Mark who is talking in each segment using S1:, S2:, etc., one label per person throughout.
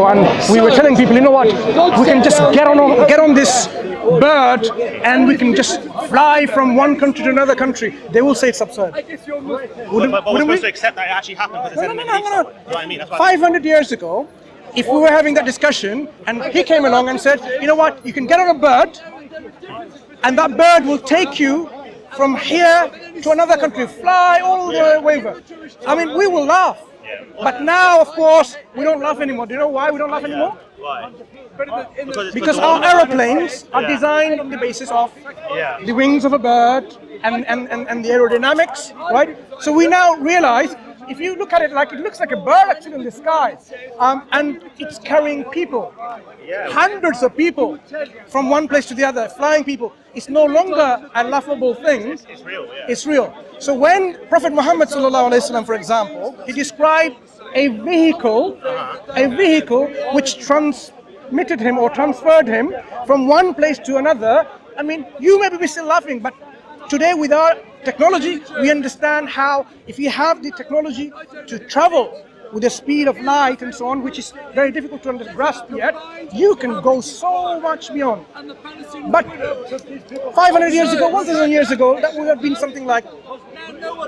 S1: and we were telling people, you know what, we can just get on this bird and we can just fly from one country to another country, they will say it's absurd.
S2: But we're supposed to accept that it actually happened because it's
S1: No.
S2: You know what I mean? That's
S1: 500 years ago, if we were having that discussion and he came along and said, you know what, you can get on a bird and that bird will take you from here to another country, fly all the way over. I mean, we will laugh. But now, of course, we don't laugh anymore. Do you know why we don't laugh anymore?
S2: Why?
S1: Because our aeroplanes are designed on the basis of the wings of a bird and the aerodynamics, right? So we now realize, if you look at it like, it looks like a bird actually in the sky, and it's carrying people, hundreds of people from one place to the other, flying people. It's no longer a laughable thing.
S2: It's real,
S1: It's real. So when Prophet Muhammad ﷺ, for example, he described a vehicle which transmitted him or transferred him from one place to another. I mean, you may be still laughing, but today with our technology, we understand how if you have the technology to travel with the speed of light and so on, which is very difficult to grasp yet, you can go so much beyond. But 500 years ago, 1,000 years ago, that would have been something like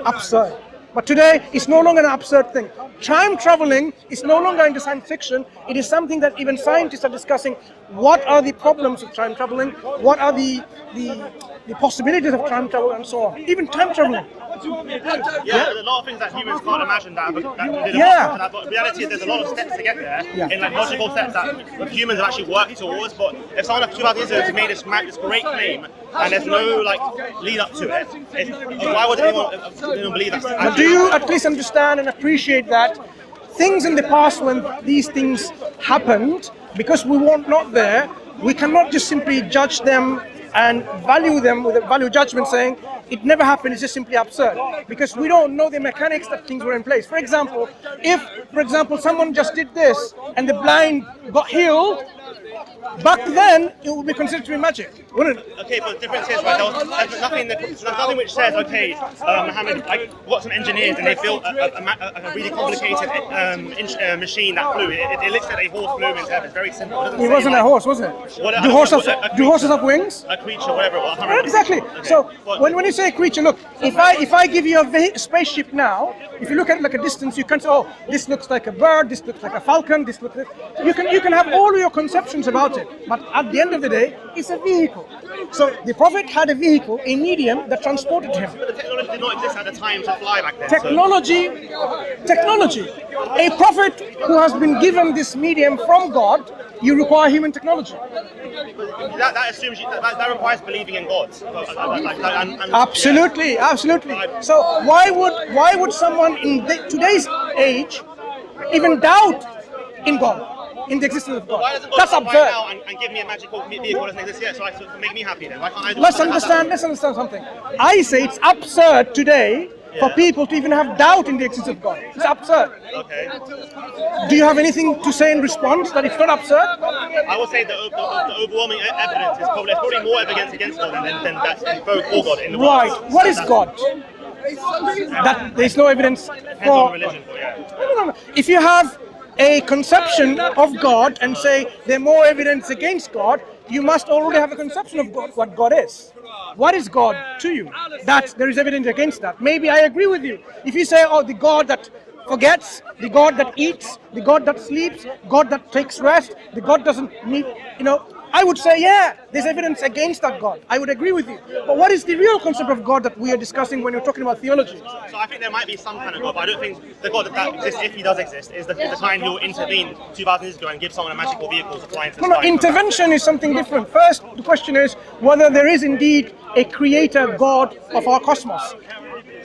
S1: absurd. But today, it's no longer an absurd thing. Time traveling is no longer into science fiction. It is something that even scientists are discussing. What are the problems of time traveling? What are the possibilities of time travel and so on? Even time traveling.
S2: There's a lot of things that humans can't imagine that but the reality is there's a lot of steps to get there in like logical steps that humans have actually worked towards. But if someone of 2,000 years ago has made this great claim and there's no like lead up to it, why would anyone believe that?
S1: But do you at least understand and appreciate that things in the past when these things happened, because we weren't not there, we cannot just simply judge them and value them with a value judgment saying it never happened, it's just simply absurd, because we don't know the mechanics that things were in place. For example, if, someone just did this and the blind got healed, back then it would be considered to be magic, wouldn't it?
S2: Okay, but the difference is, right, there's nothing which says, okay, Mohammed, I got some engineers and they built a really complicated machine that flew. It looks like a horse flew into heaven. It's very simple. It
S1: wasn't a horse, was it? Do horses have wings?
S2: A creature, whatever it was.
S1: Exactly. Okay. So when you say a creature, look, if I give you a spaceship now, if you look at it like a distance, you can say, oh, this looks like a bird, this looks like a falcon, this looks like... You can have all your conceptions about it, but at the end of the day, it's a vehicle. So the Prophet had a vehicle, a medium that transported him.
S2: But the technology did not exist at the time to fly back then.
S1: Technology. A prophet who has been given this medium from God, you require human technology.
S2: That assumes that requires believing in God.
S1: Absolutely. So why would someone in today's age even doubt in God? In the existence of God. That's absurd.
S2: Right now and give me a magical vehicle that doesn't exist yet, so I can make me happy then. Why can't I do
S1: Let's understand something. I say it's absurd today for people to even have doubt in the existence of God. It's absurd.
S2: Okay.
S1: Do you have anything to say in response that it's not absurd?
S2: I would say the overwhelming evidence is probably more evidence against God than that's both for God in the world.
S1: Right. What is God? That there's no evidence for
S2: religion.
S1: No. If you have a conception of God and say there are more evidence against God, you must already have a conception of God, what God is. What is God to you? That there is evidence against that. Maybe I agree with you. If you say, oh, the God that forgets, the God that eats, the God that sleeps, God that takes rest, the God doesn't need, I would say, yeah, there's evidence against that God. I would agree with you. But what is the real concept of God that we are discussing when you're talking about theology?
S2: So I think there might be some kind of God, but I don't think the God that exists, if he does exist, is the kind who will intervene 2,000 years ago and give someone a magical vehicle to fly into the sky.
S1: No, intervention is something different. First, the question is whether there is indeed a creator God of our cosmos.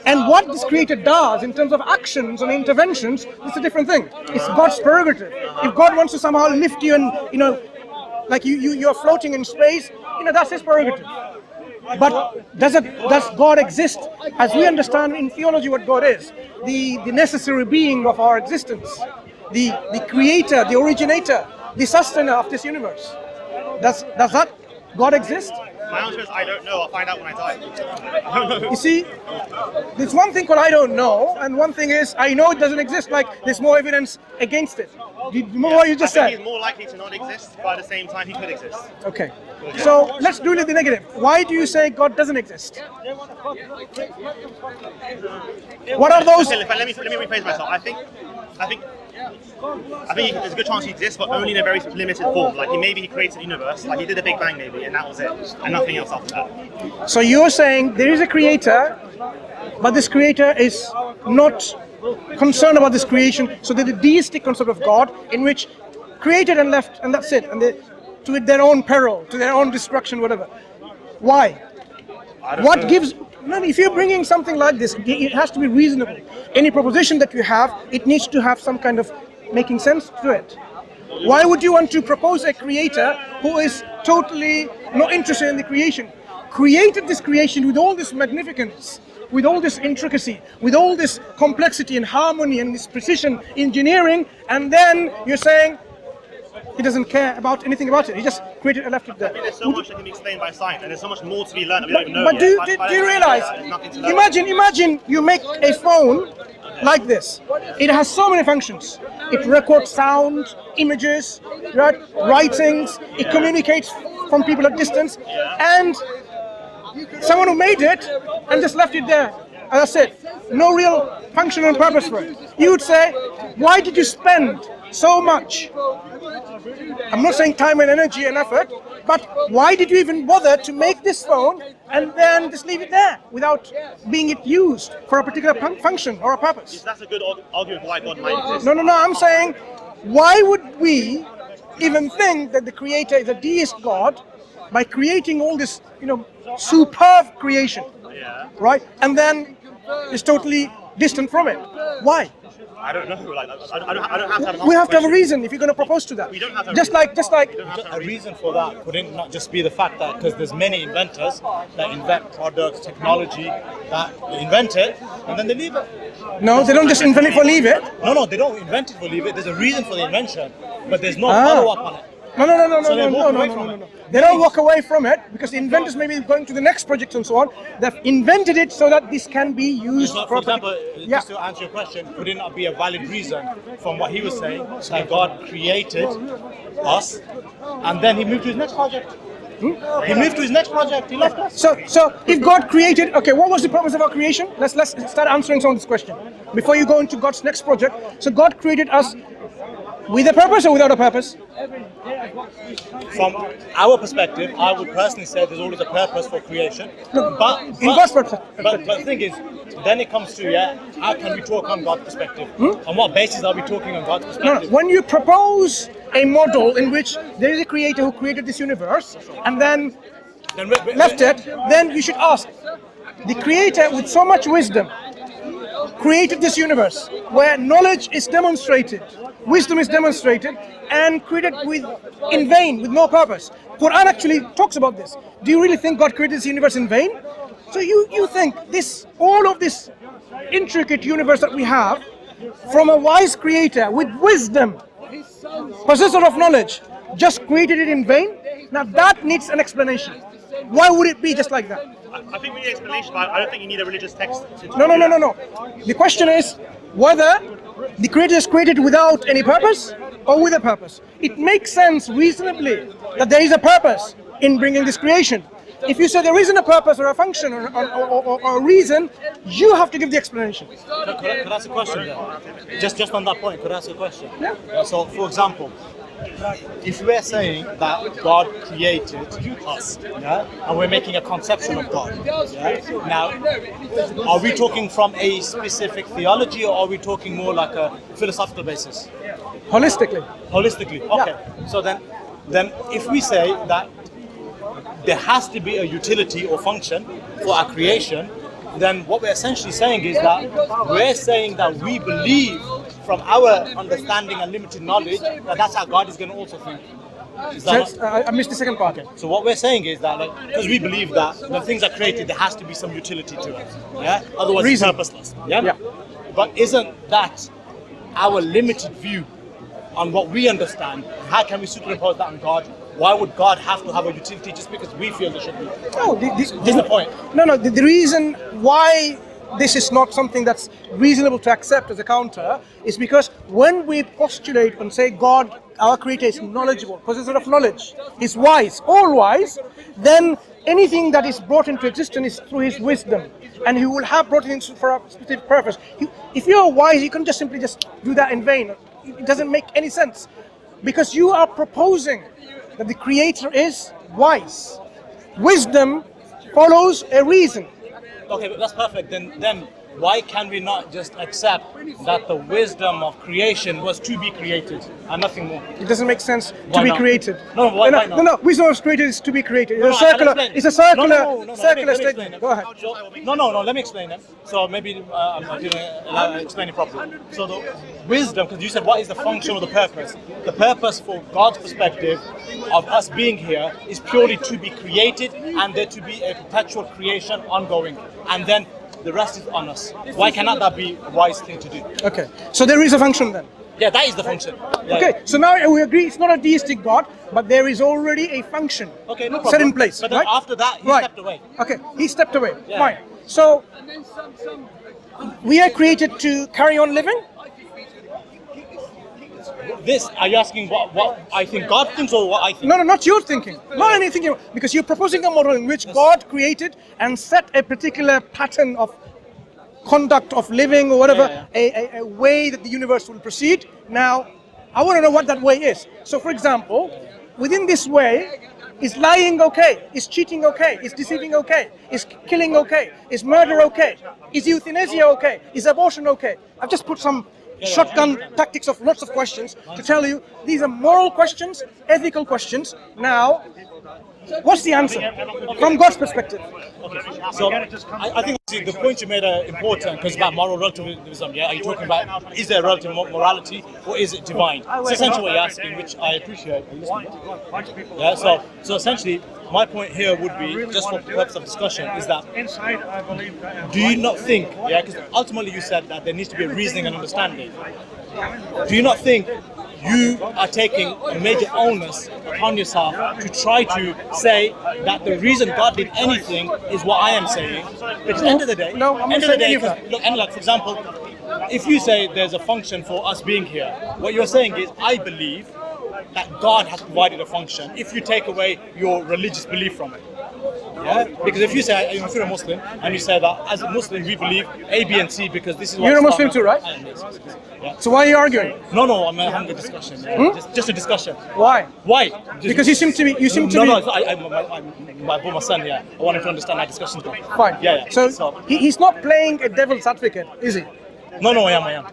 S1: And what this creator does in terms of actions and interventions is a different thing. It's God's prerogative. If God wants to somehow lift you and, like you're floating in space, that's his prerogative. But does God exist as we understand in theology what God is? The necessary being of our existence, the creator, the originator, the sustainer of this universe. Does that God exist?
S2: My answer is I don't know. I'll find out when I die.
S1: You see, there's one thing called I don't know, and one thing is I know it doesn't exist, like there's more evidence against it. Remember what you just
S2: I
S1: said?
S2: think he's more likely to not exist, but at the same time he could exist.
S1: Okay. So let's do the negative. Why do you say God doesn't exist? What are those?
S2: Let me rephrase myself. I think there's a good chance he exists, but only in a very limited form. Like maybe he created the universe, like he did the Big Bang maybe, and that was it, and nothing else after that.
S1: So you're saying there is a creator, but this creator is not concerned about this creation. So there's a deistic concept of God in which created and left, and that's it, and they, to their own peril, to their own destruction, whatever. Why? What know. Gives? No, if you're bringing something like this, it has to be reasonable. Any proposition that you have, it needs to have some kind of making sense to it. Why would you want to propose a creator who is totally not interested in the creation? Created this creation with all this magnificence, with all this intricacy, with all this complexity and harmony and this precision engineering, and then you're saying he doesn't care about anything about it. He just created and left it there.
S2: I think there's so much that can be explained by science, and there's so much more to be learned that we don't even know.
S1: But do you realize? Imagine you make a phone like this. It has so many functions. It records sound, images, right, writings. It communicates from people at distance, and someone who made it and just left it there. As I said, no real function and purpose for it. You would say, why did you spend so much? I'm not saying time and energy and effort, but why did you even bother to make this phone and then just leave it there without being it used for a particular function or a purpose?
S2: That's a good argument for why God might exist.
S1: No, I'm saying, why would we even think that the creator is a deist God by creating all this, superb creation, right? And then is totally distant from it. Why?
S2: I don't know. Like, I don't have to have an
S1: We have to have a reason if you're going to propose to that.
S2: We don't have to
S1: just like
S3: a reason for that couldn't not just be the fact that because there's many inventors that invent products, technology, that they invent it and then they leave it.
S1: No, they don't just invent it for leave it.
S3: No, they don't invent it for leave it. There's a reason for the invention, but there's no follow-up on it.
S1: No. They don't walk away from it because the inventors may be going to the next project and so on. They've invented it so that this can be used.
S3: So, for example, just to answer your question, would it not be a valid reason from what he was saying that God created us and then he moved to his next project? He moved to his next project. He left us.
S1: So if God created, okay, what was the purpose of our creation? Let's start answering some of this question before you go into God's next project. So God created us with a purpose or without a purpose?
S3: From our perspective, I would personally say there's always a purpose for creation. But the thing is, then it comes to, how can we talk on God's perspective? On what basis are we talking on God's perspective?
S1: No. When you propose a model in which there is a creator who created this universe and then left it, then you should ask, the creator with so much wisdom created this universe where knowledge is demonstrated, wisdom is demonstrated, and created in vain, with no purpose. Quran actually talks about this. Do you really think God created this universe in vain? So you think all of this intricate universe that we have, from a wise creator with wisdom, possessor of knowledge, just created it in vain? Now that needs an explanation. Why would it be just like that?
S2: I think we need an explanation, but I don't think you need a religious text to
S1: No. The question is whether the creator is created without any purpose or with a purpose. It makes sense reasonably that there is a purpose in bringing this creation. If you say there isn't a purpose or a function or a reason, you have to give the explanation.
S3: Could I ask a question there? Just on that point, could I ask a question?
S1: Yeah.
S3: So, for example, if we're saying that God created us, and we're making a conception of God, now, are we talking from a specific theology or are we talking more like a philosophical basis?
S1: Holistically.
S3: Okay. So then if we say that there has to be a utility or function for our creation, then what we're essentially saying is that we're saying that we believe from our understanding and limited knowledge that that's how God is going to also think.
S1: I missed the second part.
S3: Okay. So what we're saying is that because we believe that when things are created, there has to be some utility to it. Yeah. Otherwise,
S1: Reason.
S3: It's purposeless. Yeah. But isn't that our limited view on what we understand? How can we superimpose that on God? Why would God have to have a utility just because we feel there should be?
S1: No,
S3: this is the point.
S1: No. The reason why this is not something that's reasonable to accept as a counter is because when we postulate and say God, our creator, is knowledgeable, possessor of knowledge, is wise, all wise, then anything that is brought into existence is through his wisdom, and he will have brought it in for a specific purpose. If you are wise, you can just simply just do that in vain. It doesn't make any sense, because you are proposing that the creator is wise. Wisdom follows a reason.
S3: Okay, but that's perfect. Then why can we not just accept that the wisdom of creation was to be created and nothing more?
S1: It doesn't make sense
S3: Why
S1: to be
S3: not?
S1: created.
S3: No, why not?
S1: No. Wisdom of created is to be created.
S3: No,
S1: It's
S3: I
S1: a
S3: can
S1: circular.
S3: explain.
S1: It's a circular.
S3: No,
S1: Circular
S3: let me explain
S1: statement.
S3: it.
S1: Go ahead.
S3: No, let me explain it. So maybe I didn't explain it properly. So the wisdom, because you said what is the function or the purpose? The purpose for God's perspective of us being here is purely to be created and there to be a perpetual creation ongoing. And then the rest is on us. Why cannot that be a wise thing to do?
S1: Okay. So there is a function then.
S3: Yeah, that is the function. Yeah,
S1: Okay. So now we agree it's not a deistic God, but there is already a function
S3: Okay, no problem.
S1: set in place.
S3: But then
S1: right?
S3: after that, he
S1: Right.
S3: stepped away.
S1: Okay. He stepped away.
S3: Yeah.
S1: Fine. So we are created to carry on living.
S3: This, are you asking what I think God thinks or what I think?
S1: No, not your thinking. Not anything. Because you're proposing a model in which God created and set a particular pattern of conduct of living or whatever, a way that the universe will proceed. Now, I want to know what that way is. So, for example, within this way, is lying okay? Is cheating okay? Is deceiving okay? Is killing okay? Is murder okay? Is euthanasia okay? Is abortion okay? I've just put some shotgun tactics of lots of questions to tell you these are moral questions, ethical questions. Now, what's the answer from God's perspective?
S3: Okay, so I think the point you made are important because it's about moral relativism. Yeah, are you talking about is there relative morality or is it divine? It's essentially what you're asking, which I appreciate. Yeah, so essentially, my point here would be, just for the purpose of discussion, is that do you not think, yeah, because ultimately you said that there needs to be a reasoning and understanding. Do you not think you are taking a major onus upon yourself to try to say that the reason God did anything is what I am saying? Because at the end of the day,
S1: No, I'm not
S3: end of the
S1: saying
S3: day,
S1: any of that.
S3: 'cause look, and like for example, if you say there's a function for us being here, what you're saying is I believe that God has provided a function if you take away your religious belief from it. Yeah? Because if you say, if you're a Muslim and you say that as a Muslim we believe A, B and C because this is what
S1: You're a
S3: Islam
S1: Muslim
S3: is.
S1: too, right?
S3: I am, yes. Yeah.
S1: So why are you arguing?
S3: No, I'm having a discussion. Yeah. Just a discussion.
S1: Why?
S3: Why?
S1: Because you seem to be.
S3: No, my son, yeah. I want him to understand how discussions go.
S1: Fine.
S3: Yeah.
S1: So he's not playing a devil's advocate, is he?
S3: No, I am.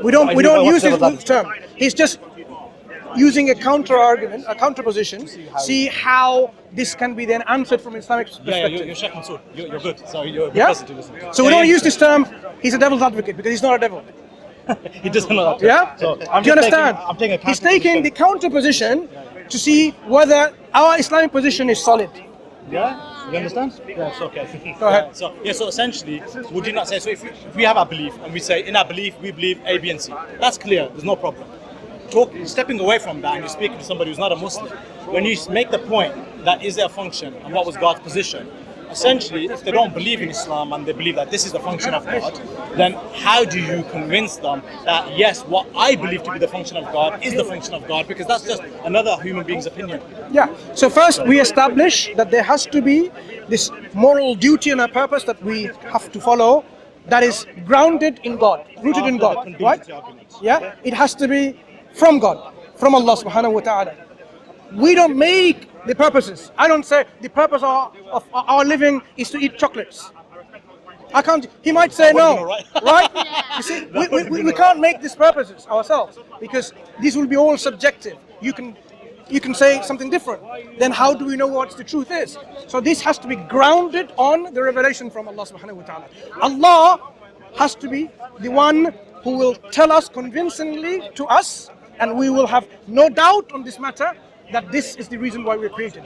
S1: We don't
S3: What's
S1: use his
S3: devil's
S1: term. He's just using a counter argument, a counter position. See how this can be then answered from Islamic perspective.
S3: Yeah, you're Sheikh Mansour. You're good. So you're a good
S1: Yeah?
S3: person to listen to.
S1: So we don't use this term. He's a devil's advocate because he's not a devil.
S3: He doesn't know that.
S1: Yeah?
S3: So
S1: Do you understand?
S3: I'm taking a
S1: He's taking the counter position to see whether our Islamic position is solid.
S3: Yeah, you understand? Yeah, it's okay.
S1: Go ahead.
S3: So essentially, would you not say, so if we have our belief and we say in our belief we believe A, B and C, that's clear, there's no problem. Stepping away from that and you're speaking to somebody who's not a Muslim, when you make the point that is there a function and what was God's position, essentially if they don't believe in Islam and they believe that this is the function of God, then how do you convince them that yes, what I believe to be the function of God is the function of God, because that's just another human being's opinion.
S1: Yeah. So first we establish that there has to be this moral duty and a purpose that we have to follow that is grounded in God, rooted in God, right? Yeah. It has to be from God, from Allah subhanahu wa ta'ala. We don't make the purposes. I don't say the purpose of our living is to eat chocolates. I can't. He might say no, right? You see, we can't make these purposes ourselves because these will be all subjective. You can say something different. Then how do we know what the truth is? So this has to be grounded on the revelation from Allah subhanahu wa ta'ala. Allah has to be the one who will tell us convincingly to us, and we will have no doubt on this matter that this is the reason why we're created.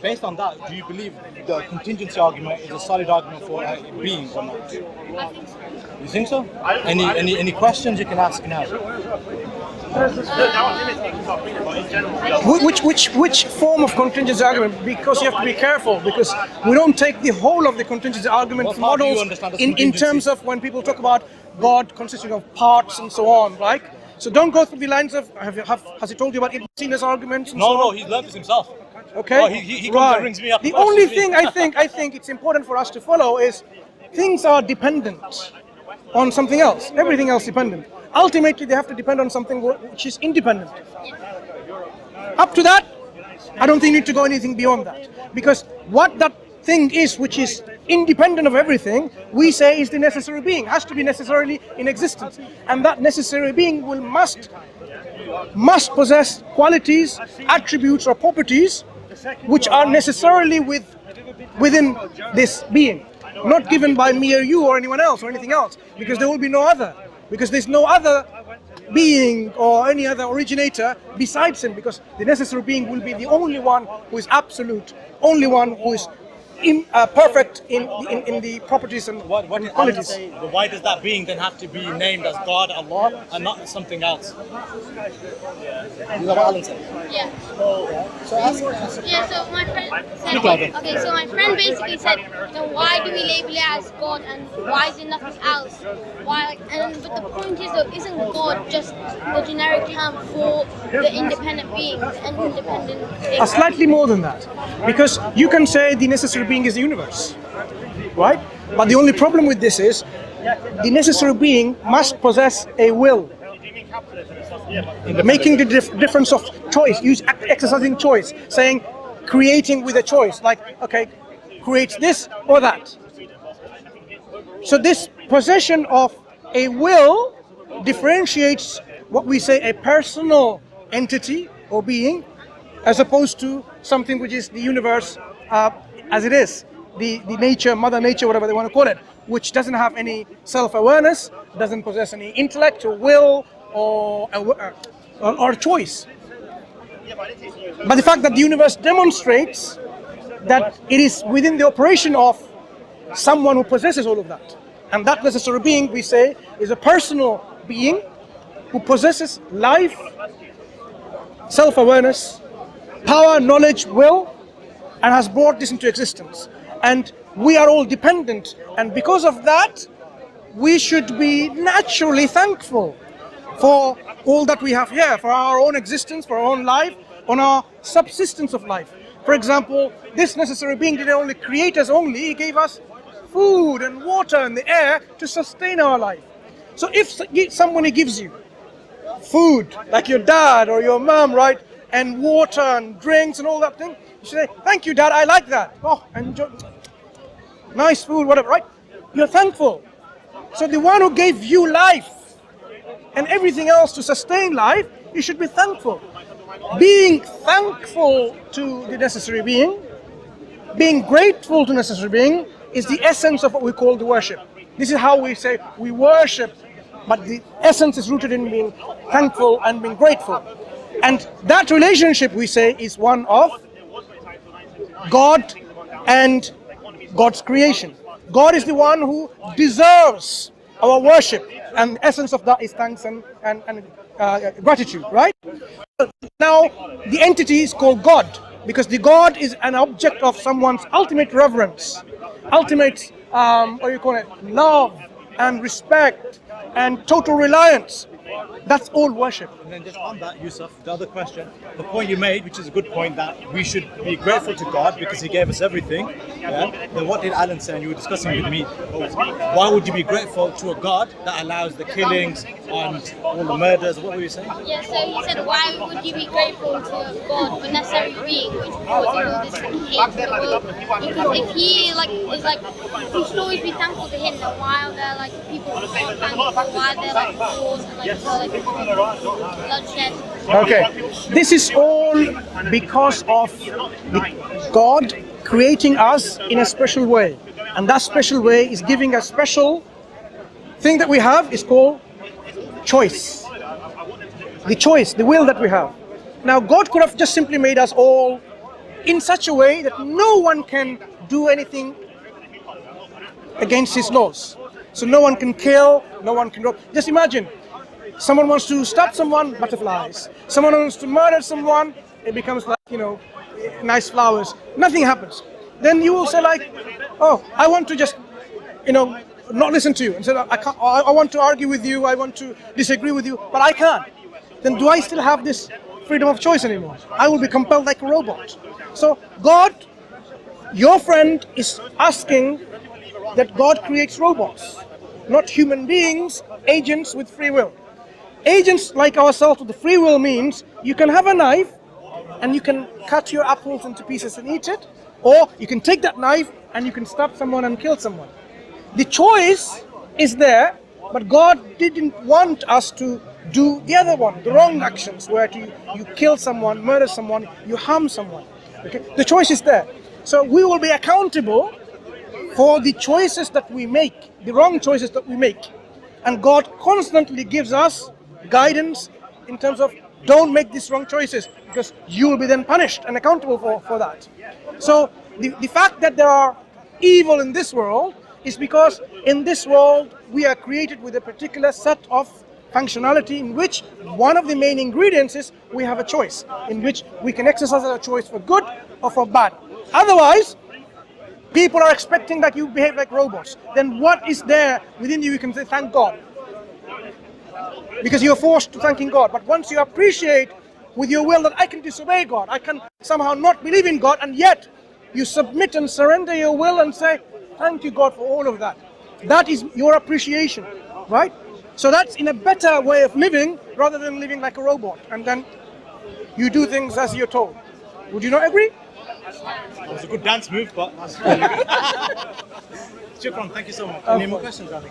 S3: Based on that, do you believe the contingency argument is a solid argument for being or not?
S4: I think so.
S3: You think so? Any questions you can ask now?
S1: Which form of contingency argument? Because you have to be careful, because we don't take the whole of the contingency argument
S3: What part do you
S1: models
S3: understand as
S1: in
S3: contingency?
S1: terms of when people talk about God consisting of parts and so on, right? So don't go through the lines of, has he told you about Ibn Sina's arguments and so
S3: No,
S1: on?
S3: he's learned this himself.
S1: Okay.
S3: Oh, he comes and rings me up.
S1: The
S3: and
S1: only
S3: questions me.
S1: thing I think it's important for us to follow is things are dependent on something else. Everything else dependent. Ultimately, they have to depend on something which is independent. Up to that, I don't think you need to go anything beyond that, because what that thing is, which is independent of everything, we say is the necessary being, has to be necessarily in existence, and that necessary being must possess qualities, attributes, or properties which are necessarily within this being, not given by me or you or anyone else or anything else, because there will be no other, because there's no other being or any other originator besides him, because the necessary being will be the only one who is absolute, only one who is perfect in the properties and
S3: What did Allah
S1: qualities.
S3: say? Why does that being then have to be named as God, Allah, and not something else? You know what Allah said?
S4: Yeah.
S3: So ask.
S4: Yeah, so my friend said,
S3: Look like it.
S4: okay, so my friend basically said, then why do we label it as God and why is it nothing else? Why? But the point is though, isn't God just the generic term for the independent beings and independent things?
S1: Slightly more than that, because you can say the necessary being is the universe, right? But the only problem with this is the necessary being must possess a will, making the difference of choice, exercising choice, saying creating with a choice, like, okay, creates this or that. So this possession of a will differentiates what we say a personal entity or being, as opposed to something which is the universe as it is, the nature, mother nature, whatever they want to call it, which doesn't have any self-awareness, doesn't possess any intellect or will or choice. But the fact that the universe demonstrates that it is within the operation of someone who possesses all of that. And that necessary being, we say, is a personal being who possesses life, self-awareness, power, knowledge, will, and has brought this into existence. And we are all dependent, and because of that, we should be naturally thankful for all that we have here, for our own existence, for our own life, on our subsistence of life. For example, this necessary being didn't only create us only, he gave us food and water and the air to sustain our life. So if somebody gives you food, like your dad or your mom, right, and water and drinks and all that thing, you say, thank you, Dad, I like that. Oh, enjoy. Nice food, whatever, right? You're thankful. So the one who gave you life and everything else to sustain life, you should be thankful. Being thankful to the necessary being, being grateful to necessary being, is the essence of what we call the worship. This is how we say we worship, but the essence is rooted in being thankful and being grateful. And that relationship, we say, is one of God and God's creation. God is the one who deserves our worship, and the essence of that is thanks and gratitude, right? Now, the entity is called God, because the God is an object of someone's ultimate reverence, ultimate, love and respect and total reliance. That's all worship.
S3: And then just on that, Yusuf, the other question, the point you made, which is a good point, that we should be grateful to God because He gave us everything. Yeah? Then what did Alan say? And you were discussing with me. Why would you be grateful to a God that allows the killings and all the murders? What were you saying?
S4: Yeah, so he said, why would you be grateful to God, the necessary being, which causing all this hate to the world? Because if he we should always be thankful to him. Then why are there people who aren't thankful? Why are there wars and bloodshed?
S1: Okay, this is all because of God creating us in a special way, and that special way is giving a special thing that we have is called choice. The choice, the will that we have. Now, God could have just simply made us all in such a way that no one can do anything against his laws. So no one can kill, no one can rob. Just imagine, someone wants to stab someone, butterflies. Someone wants to murder someone, it becomes like, nice flowers. Nothing happens. Then you will say like, oh, I want to just, not listen to you. And say, I want to argue with you, I want to disagree with you, but I can't. Then do I still have this freedom of choice anymore? I will be compelled like a robot. So God, your friend, is asking that God creates robots, not human beings, agents with free will. Agents like ourselves with the free will means you can have a knife and you can cut your apples into pieces and eat it, or you can take that knife and you can stab someone and kill someone. The choice is there, but God didn't want us to do the other one, the wrong actions, where you kill someone, murder someone, you harm someone. Okay? The choice is there. So we will be accountable for the choices that we make, the wrong choices that we make. And God constantly gives us guidance in terms of don't make these wrong choices, because you will be then punished and accountable for that. So the fact that there are evil in this world is because in this world we are created with a particular set of functionality in which one of the main ingredients is we have a choice, in which we can exercise our choice for good or for bad. Otherwise, people are expecting that you behave like robots. Then what is there within you can say thank God, because you're forced to thanking God. But once you appreciate with your will that I can disobey God, I can somehow not believe in God, and yet you submit and surrender your will and say thank you God for all of that. That is your appreciation, right? So that's in a better way of living rather than living like a robot, and then you do things as you're told. Would you not agree?
S3: It was a good dance move, but that's really good. Shukran, thank you so much. Any more questions, Ali?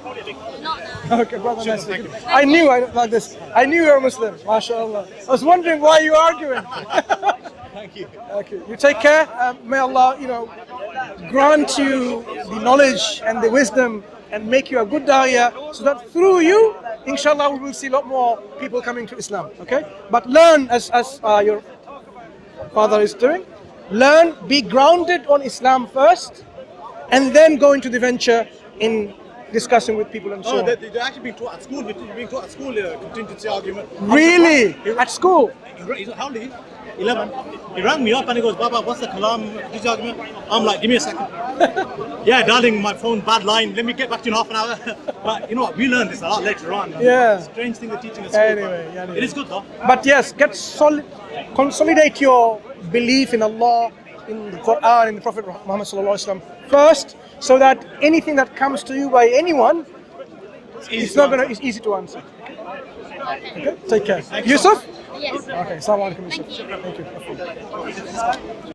S4: Not now.
S1: Okay, brother, nice.
S3: Thank you.
S1: I knew I like this. I knew you were Muslim, mashallah. I was wondering why you were arguing.
S3: Thank you.
S1: Okay, you take care. May Allah, grant you the knowledge and the wisdom and make you a good da'iyah, so that through you, inshallah, we will see a lot more people coming to Islam. Okay, but learn as your father is doing. Learn, be grounded on Islam first, and then go into the venture in discussing with people and so on.
S3: They're actually being taught at school. Being taught at school, contingency argument.
S1: Really? At school?
S3: How old are you? 11. He rang me up and he goes, Baba, what's the kalam contingency argument? I'm like, give me a second. Yeah, darling, my phone, bad line. Let me get back to you in half an hour. But you know what? We learned this a lot later on.
S1: Yeah.
S3: Strange thing they're teaching at school.
S1: Anyway.
S3: It is good though.
S1: But yes, consolidate your belief in Allah, in the Quran, in the Prophet Muhammad first, so that anything that comes to you by anyone, it's easy to answer. Okay, take care. Yusuf?
S4: Yes.
S1: Okay, assalamu alaikum.
S4: Thank you.
S1: Thank you.